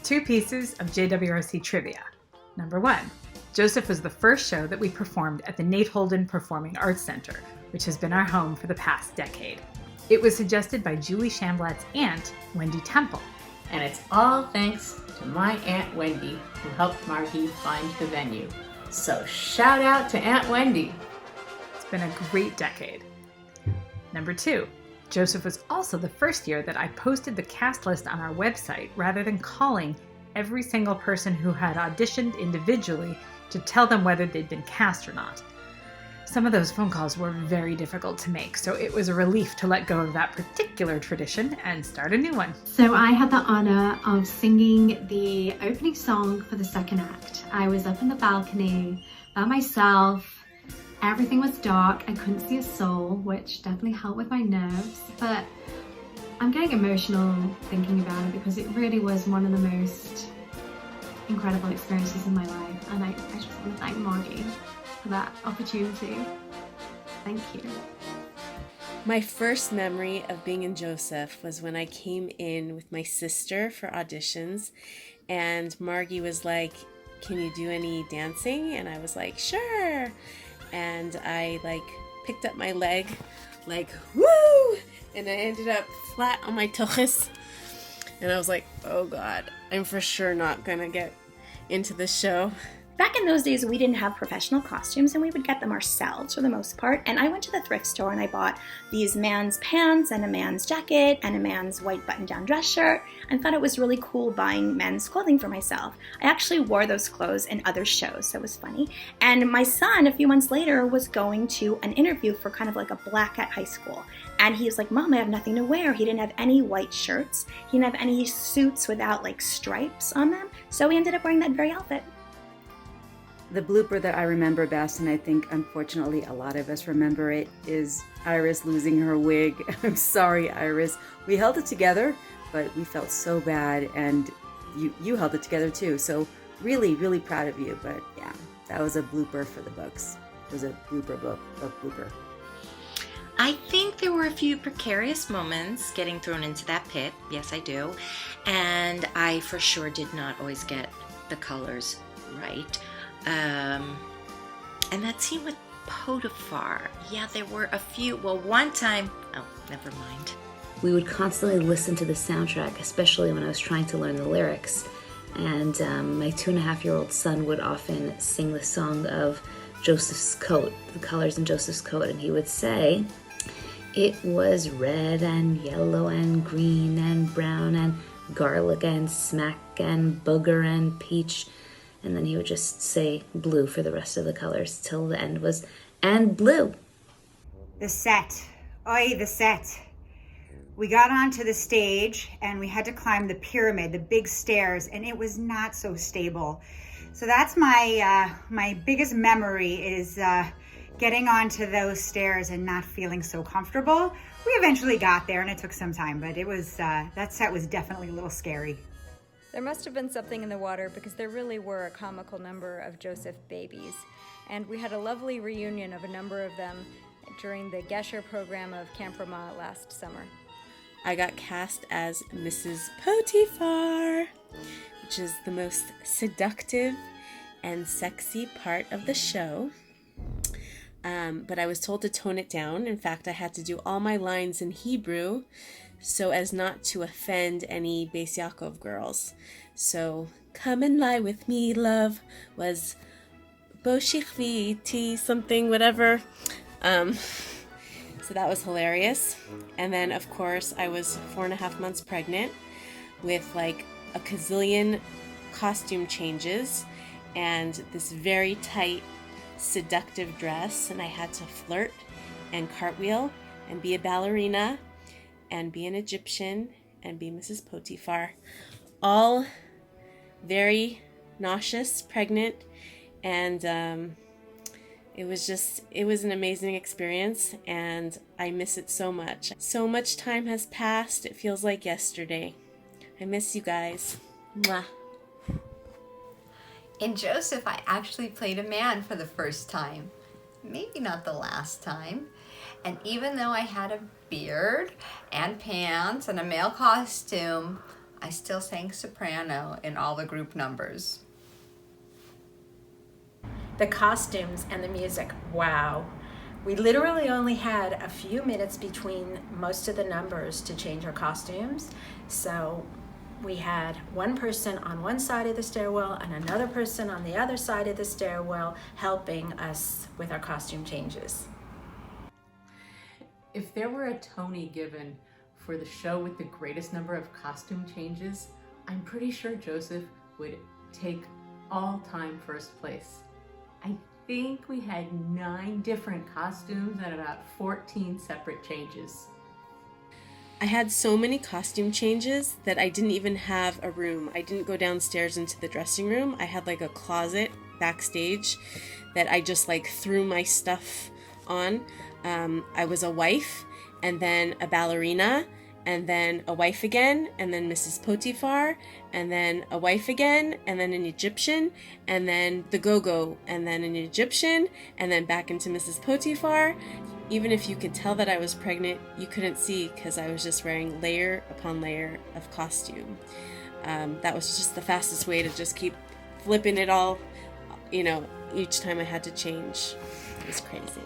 2 pieces of JWRC trivia. Number 1. Joseph was the first show that we performed at the Nate Holden Performing Arts Center, which has been our home for the past decade. It was suggested by Julie Chamblat's aunt, Wendy Temple. And it's all thanks to my Aunt Wendy, who helped Margie find the venue. So shout out to Aunt Wendy. It's been a great decade. Number 2. Joseph was also the first year that I posted the cast list on our website rather than calling every single person who had auditioned individually to tell them whether they'd been cast or not. Some of those phone calls were very difficult to make, so it was a relief to let go of that particular tradition and start a new one. So I had the honor of singing the opening song for the second act. I was up in the balcony by myself. Everything was dark. I couldn't see a soul, which definitely helped with my nerves. But I'm getting emotional thinking about it because it really was one of the most incredible experiences in my life. And I just want to thank Margie for that opportunity. Thank you. My first memory of being in Joseph was when I came in with my sister for auditions, and Margie was like, "Can you do any dancing?" And I was like, "Sure." And I picked up my leg, woo! And I ended up flat on my toes. And I was like, oh God, I'm for sure not gonna get into this show. Back in those days, we didn't have professional costumes and we would get them ourselves for the most part. And I went to the thrift store and I bought these man's pants and a man's jacket and a man's white button-down dress shirt and thought it was really cool buying men's clothing for myself. I actually wore those clothes in other shows, so it was funny. And my son, a few months later, was going to an interview for kind of like a black at high school. And he was like, "Mom, I have nothing to wear." He didn't have any white shirts. He didn't have any suits without stripes on them. So he ended up wearing that very outfit. The blooper that I remember best, and I think unfortunately a lot of us remember it, is Iris losing her wig. I'm sorry, Iris. We held it together, but we felt so bad, and you held it together too. So really, really proud of you. But yeah, that was a blooper for the books. It was a blooper book of blooper. I think there were a few precarious moments getting thrown into that pit. Yes, I do. And I for sure did not always get the colors right. And that scene with Potiphar, yeah, there were a few. Well, one time, oh, never mind. We would constantly listen to the soundtrack, especially when I was trying to learn the lyrics. And my 2.5-year-old son would often sing the song of Joseph's coat, the colors in Joseph's coat, and he would say, "It was red and yellow and green and brown and garlic and smack and booger and peach." And then he would just say blue for the rest of the colors till the end was, "and blue." The set. Oy, the set. We got onto the stage and we had to climb the pyramid, the big stairs, and it was not so stable. So that's my biggest memory is getting onto those stairs and not feeling so comfortable. We eventually got there and it took some time, but it was that set was definitely a little scary. There must have been something in the water because there really were a comical number of Joseph babies. And we had a lovely reunion of a number of them during the Gesher program of Camp Ramah last summer. I got cast as Mrs. Potiphar, which is the most seductive and sexy part of the show. But I was told to tone it down. In fact, I had to do all my lines in Hebrew so as not to offend any Beis Yaakov girls. So, "Come and lie with me, love," was Boshikviti something, whatever. So that was hilarious. And then, of course, I was 4.5 months pregnant with a gazillion costume changes and this very tight, seductive dress. And I had to flirt and cartwheel and be a ballerina and be an Egyptian and be Mrs. Potiphar. All very nauseous, pregnant, and it was an amazing experience, and I miss it so much. So much time has passed, it feels like yesterday. I miss you guys. Mwah. In Joseph, I actually played a man for the first time. Maybe not the last time. And even though I had a beard and pants and a male costume, I still sang soprano in all the group numbers. The costumes and the music, wow. We literally only had a few minutes between most of the numbers to change our costumes. So we had one person on one side of the stairwell and another person on the other side of the stairwell helping us with our costume changes. If there were a Tony given for the show with the greatest number of costume changes, I'm pretty sure Joseph would take all-time first place. I think we had 9 different costumes and about 14 separate changes. I had so many costume changes that I didn't even have a room. I didn't go downstairs into the dressing room. I had like a closet backstage that I just like threw my stuff on. I was a wife, and then a ballerina, and then a wife again, and then Mrs. Potiphar, and then a wife again, and then an Egyptian, and then the go-go, and then an Egyptian, and then back into Mrs. Potiphar. Even if you could tell that I was pregnant, you couldn't see because I was just wearing layer upon layer of costume. That was just the fastest way to just keep flipping it all, each time I had to change. It was crazy.